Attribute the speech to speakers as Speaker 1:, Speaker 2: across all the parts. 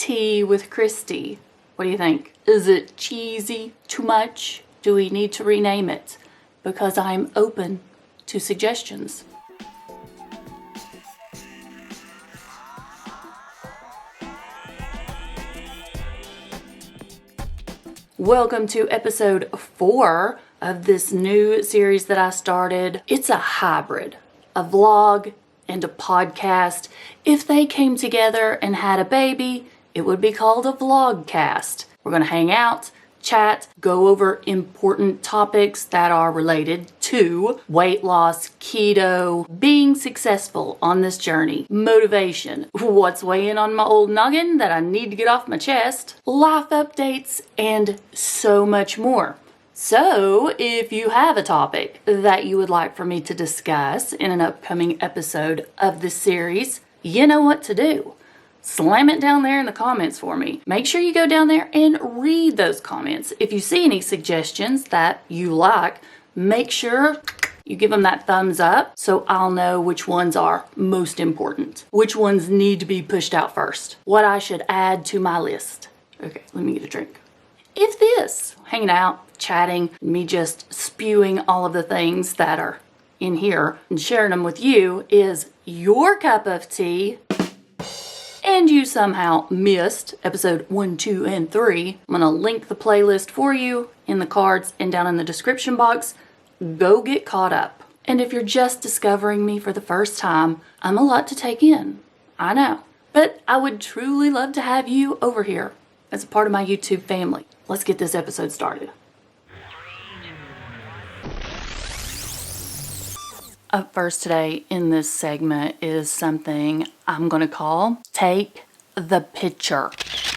Speaker 1: tea with Kristi. What do you think? Is it cheesy? Too much? Do we need to rename it? Because I'm open to suggestions. Welcome to episode 4 of this new series that I started. It's a hybrid, a vlog and a podcast. If they came together and had a baby, it would be called a VlogCast. We're going to hang out, chat, go over important topics that are related to weight loss, keto, being successful on this journey, motivation, what's weighing on my old noggin that I need to get off my chest, life updates, and so much more. So, if you have a topic that you would like for me to discuss in an upcoming episode of this series, you know what to do. Slam it down there in the comments for me. Make sure you go down there and read those comments. If you see any suggestions that you like, make sure you give them that thumbs up so I'll know which ones are most important, which ones need to be pushed out first, what I should add to my list. Okay, let me get a drink. If this, hanging out, chatting, me just spewing all of the things that are in here and sharing them with you is your cup of tea, and you somehow missed episode 1, 2, and 3, I'm going to link the playlist for you in the cards and down in the description box. Go get caught up. And if you're just discovering me for the first time, I'm a lot to take in. I know. But I would truly love to have you over here as a part of my YouTube family. Let's get this episode started. Up first today in this segment is something I'm going to call Take the Picture.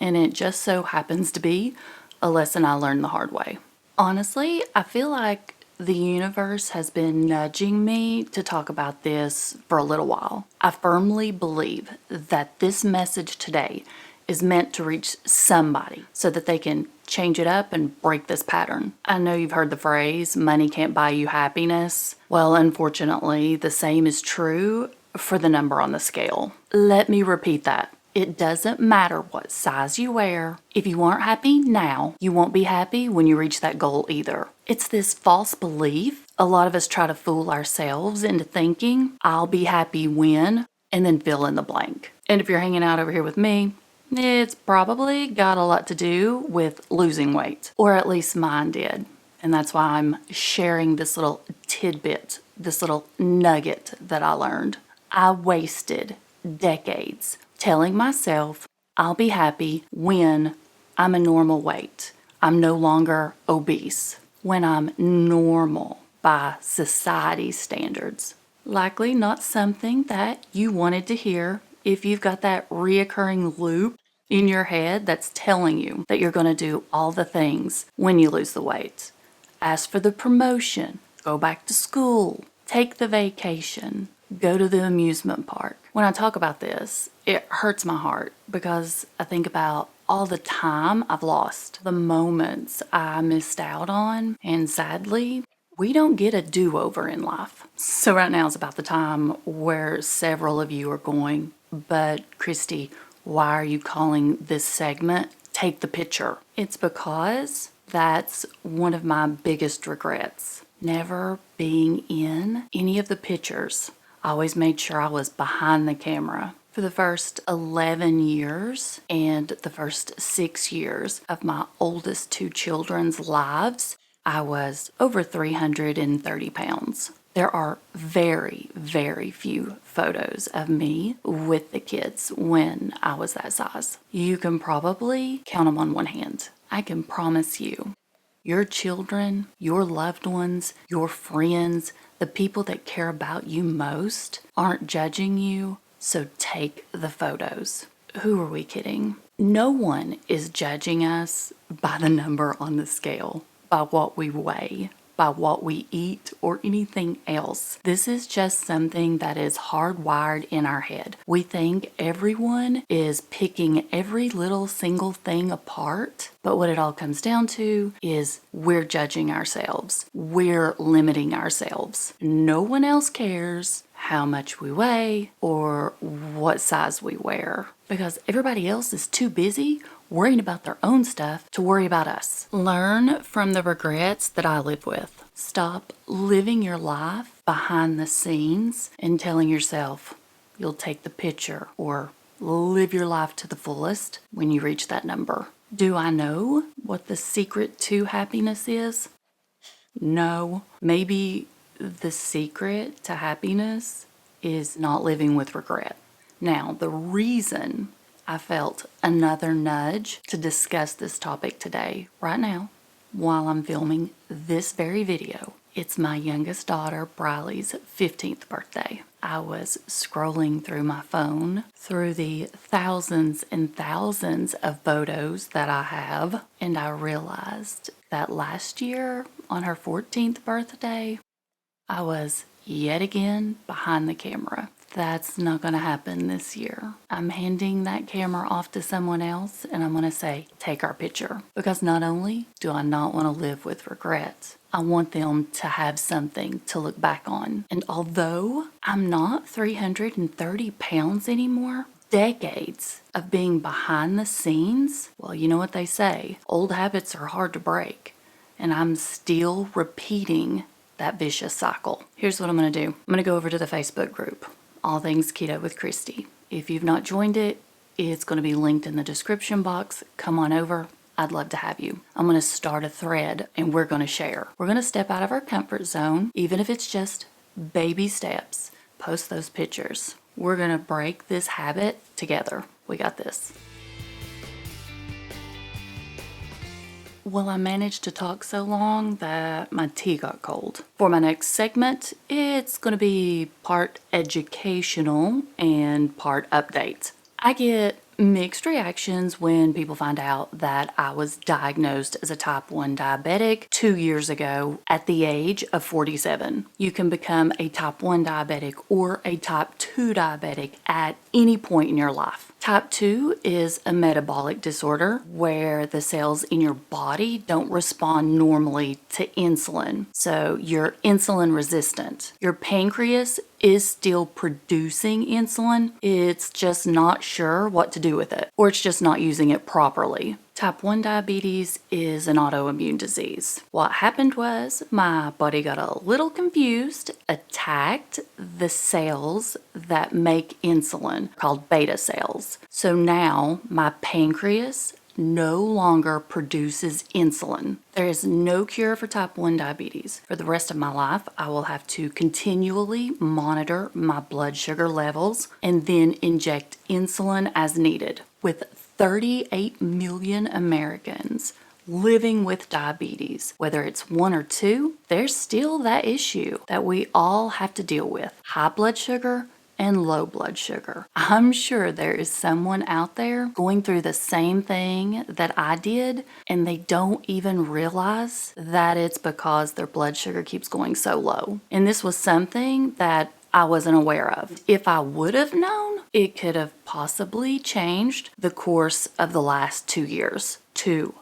Speaker 1: And it just so happens to be a lesson I learned the hard way. Honestly, I feel like the universe has been nudging me to talk about this for a little while. I firmly believe that this message today is meant to reach somebody so that they can change it up and break this pattern. I know you've heard the phrase, money can't buy you happiness. Well, unfortunately, the same is true for the number on the scale. Let me repeat that. It doesn't matter what size you wear. If you aren't happy now, you won't be happy when you reach that goal either. It's this false belief. A lot of us try to fool ourselves into thinking, I'll be happy when, and then fill in the blank. And if you're hanging out over here with me, it's probably got a lot to do with losing weight, or at least mine did. And that's why I'm sharing this little tidbit, this little nugget that I learned. I wasted decades telling myself I'll be happy when I'm a normal weight. I'm no longer obese, when I'm normal by society's standards. Likely not something that you wanted to hear if you've got that reoccurring loop in your head that's telling you that you're going to do all the things when you lose the weight. Ask for the promotion, go back to school, take the vacation, go to the amusement park. When I talk about this, it hurts my heart because I think about all the time I've lost, the moments I missed out on, and sadly, we don't get a do-over in life. So right now is about the time where several of you are going, but Kristi, why are you calling this segment Take the Picture? It's because that's one of my biggest regrets. Never being in any of the pictures. I always made sure I was behind the camera. For the first 11 years and the first 6 years of my oldest 2 children's lives, I was over 330 pounds. There are very, very few photos of me with the kids when I was that size. You can probably count them on one hand. I can promise you, your children, your loved ones, your friends, the people that care about you most aren't judging you, so take the photos. Who are we kidding? No one is judging us by the number on the scale, by what we weigh. by what we eat or anything else. This is just something that is hardwired in our head. We think everyone is picking every little single thing apart, but what it all comes down to is we're judging ourselves. We're limiting ourselves. No one else cares how much we weigh or what size we wear because everybody else is too busy worrying about their own stuff to worry about us. Learn from the regrets that I live with. Stop living your life behind the scenes and telling yourself you'll take the picture or live your life to the fullest when you reach that number. Do I know what the secret to happiness is? No. Maybe the secret to happiness is not living with regret. Now, the reason I felt another nudge to discuss this topic today, right now, while I'm filming this very video, it's my youngest daughter, Briley's 15th birthday. I was scrolling through my phone through the thousands and thousands of photos that I have, and I realized that last year on her 14th birthday, I was yet again behind the camera. That's not going to happen this year. I'm handing that camera off to someone else and I'm going to say, take our picture. Because not only do I not want to live with regrets, I want them to have something to look back on. And although I'm not 330 pounds anymore, decades of being behind the scenes, well, you know what they say, old habits are hard to break. And I'm still repeating that vicious cycle. Here's what I'm going to do. I'm going to go over to the Facebook group, All Things Keto with Kristi. If you've not joined it, it's going to be linked in the description box. Come on over. I'd love to have you. I'm going to start a thread and we're going to share. We're going to step out of our comfort zone, even if it's just baby steps. Post those pictures. We're going to break this habit together. We got this. Well, I managed to talk so long that my tea got cold. For my next segment, it's going to be part educational and part update. I get mixed reactions when people find out that I was diagnosed as a type 1 diabetic 2 years ago at the age of 47. You can become a type 1 diabetic or a type 2 diabetic at any point in your life. Type 2 is a metabolic disorder where the cells in your body don't respond normally to insulin. So you're insulin resistant. Your pancreas is still producing insulin. It's just not sure what to do with it, or it's just not using it properly. Type 1 diabetes is an autoimmune disease. What happened was my body got a little confused, attacked the cells that make insulin, called beta cells. So now my pancreas no longer produces insulin. There is no cure for type 1 diabetes. For the rest of my life, I will have to continually monitor my blood sugar levels and then inject insulin as needed. With 38 million Americans living with diabetes, whether it's 1 or 2, there's still that issue that we all have to deal with. High blood sugar and low blood sugar. I'm sure there is someone out there going through the same thing that I did, and they don't even realize that it's because their blood sugar keeps going so low. And this was something that I wasn't aware of. If I would have known, it could have possibly changed the course of the last 2 years. 2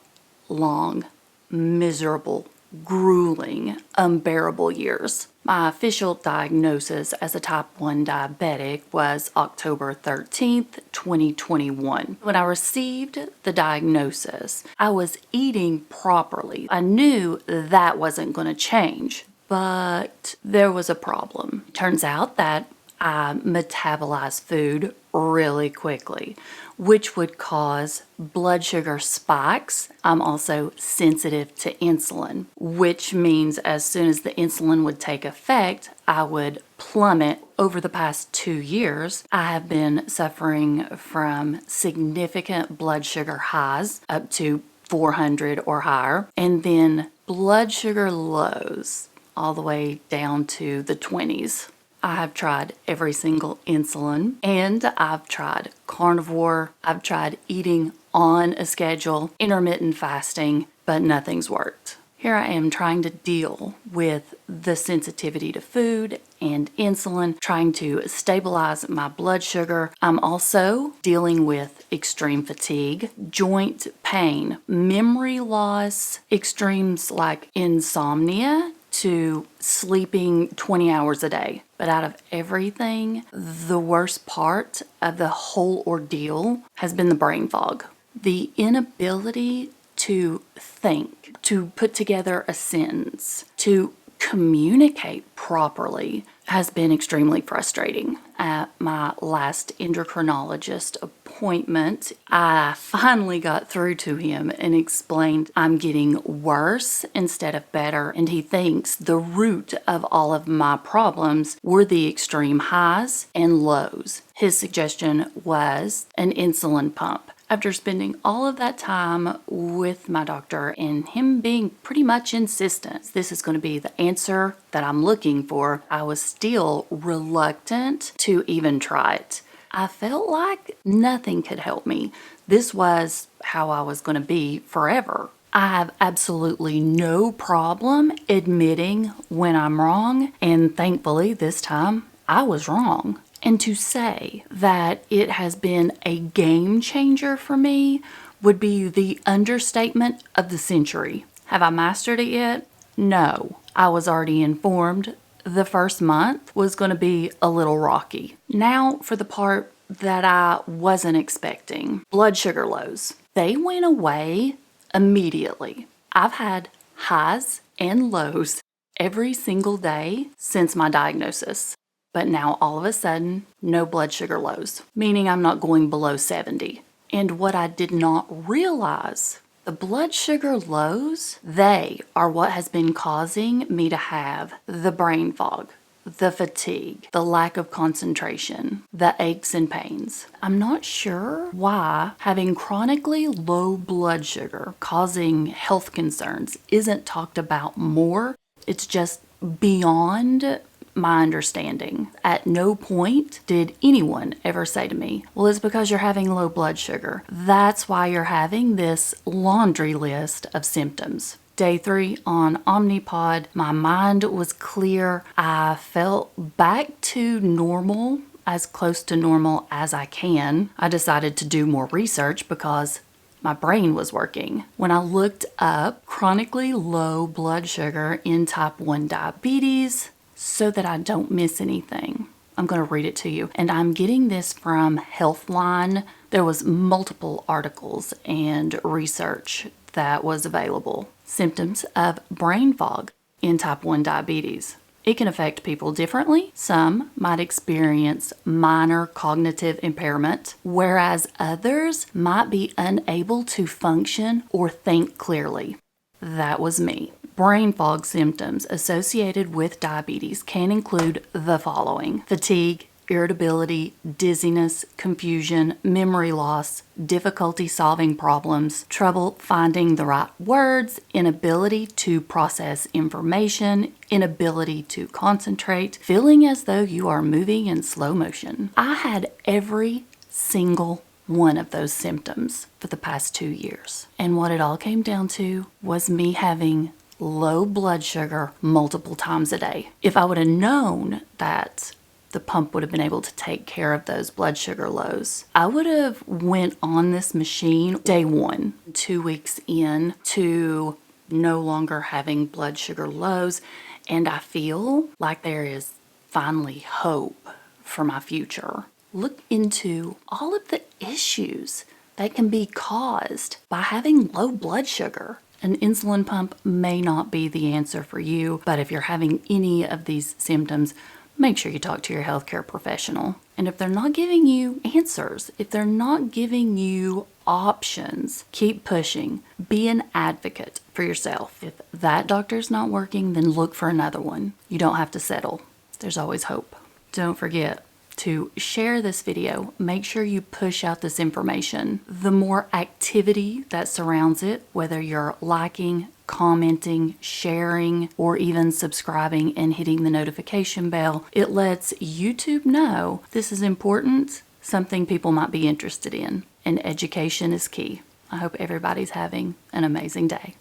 Speaker 1: long, miserable, grueling, unbearable years. My official diagnosis as a type 1 diabetic was October 13th, 2021. When I received the diagnosis, I was eating properly. I knew that wasn't going to change, but there was a problem. Turns out that I metabolize food really quickly, which would cause blood sugar spikes. I'm also sensitive to insulin, which means as soon as the insulin would take effect, I would plummet. Over the past 2 years, I have been suffering from significant blood sugar highs up to 400 or higher, and then blood sugar lows all the way down to the 20s. I have tried every single insulin, and I've tried carnivore. I've tried eating on a schedule, intermittent fasting, but nothing's worked. Here I am trying to deal with the sensitivity to food and insulin, trying to stabilize my blood sugar. I'm also dealing with extreme fatigue, joint pain, memory loss, extremes like insomnia, to sleeping 20 hours a day. But out of everything, the worst part of the whole ordeal has been the brain fog. The inability to think, to put together a sentence, to communicate properly has been extremely frustrating. At my last endocrinologist appointment, I finally got through to him and explained I'm getting worse instead of better, and he thinks the root of all of my problems were the extreme highs and lows. His suggestion was an insulin pump. After spending all of that time with my doctor and him being pretty much insistent this is going to be the answer that I'm looking for, I was still reluctant to even try it. I felt like nothing could help me. This was how I was going to be forever. I have absolutely no problem admitting when I'm wrong, and thankfully this time I was wrong. And to say that it has been a game changer for me would be the understatement of the century. Have I mastered it yet? No. I was already informed the first month was going to be a little rocky. Now for the part that I wasn't expecting. Blood sugar lows. They went away immediately. I've had highs and lows every single day since my diagnosis. But now all of a sudden, no blood sugar lows, meaning I'm not going below 70. And what I did not realize, the blood sugar lows, they are what has been causing me to have the brain fog, the fatigue, the lack of concentration, the aches and pains. I'm not sure why having chronically low blood sugar causing health concerns isn't talked about more. It's just beyond my understanding. At no point did anyone ever say to me, well, it's because you're having low blood sugar. That's why you're having this laundry list of symptoms. Day 3 on Omnipod, my mind was clear. I felt back to normal, as close to normal as I can. I decided to do more research because my brain was working. When I looked up chronically low blood sugar in type 1 diabetes, so that I don't miss anything, I'm going to read it to you. And I'm getting this from Healthline. There was multiple articles and research that was available. Symptoms of brain fog in type 1 diabetes. It can affect people differently. Some might experience minor cognitive impairment, whereas others might be unable to function or think clearly. That was me. Brain fog symptoms associated with diabetes can include the following: fatigue, irritability, dizziness, confusion, memory loss, difficulty solving problems, trouble finding the right words, inability to process information, inability to concentrate, feeling as though you are moving in slow motion. I had every single one of those symptoms for the past 2 years. And what it all came down to was me having low blood sugar multiple times a day. If I would have known that the pump would have been able to take care of those blood sugar lows, I would have went on this machine day 1, 2 weeks in to no longer having blood sugar lows. And I feel like there is finally hope for my future. Look into all of the issues that can be caused by having low blood sugar. An insulin pump may not be the answer for you, but if you're having any of these symptoms, make sure you talk to your healthcare professional. And if they're not giving you answers, if they're not giving you options, keep pushing. Be an advocate for yourself. If that doctor's not working, then look for another one. You don't have to settle. There's always hope. Don't forget to share this video. Make sure you push out this information. The more activity that surrounds it, whether you're liking, commenting, sharing, or even subscribing and hitting the notification bell, it lets YouTube know this is important, something people might be interested in, and education is key. I hope everybody's having an amazing day.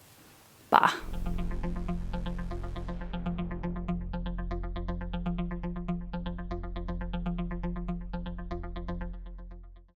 Speaker 1: Bye.